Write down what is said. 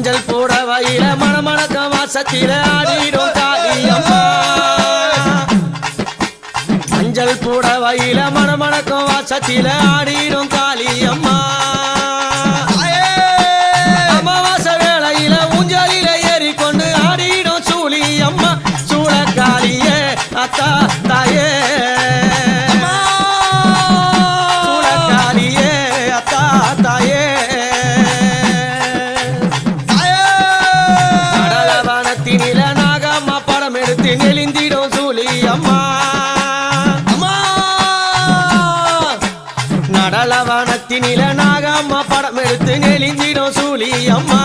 மஞ்சள் புடவையில மணமணக்க வாசத்தில ஆடிடும் காளியம்மா மஞ்சள் புடவையில மணமணக்க வாசத்தில ஆடிடும் காளியம்மா அமாவாசை வேளையில ஊஞ்சலில ஏறிக்கொண்டு ஆடிடும் சூழியம்மா சூழக்காளியே அத்தா தாயே சூழக்காளியே அத்தா தாயே கடலவனத்தினில நாகம்மா படம் எடுத்து நெளிந்திடும் சூழியம்மா நடலவனத்தினில நாகம்மா படம் எடுத்து நெளிந்திடும் சூழியம்மா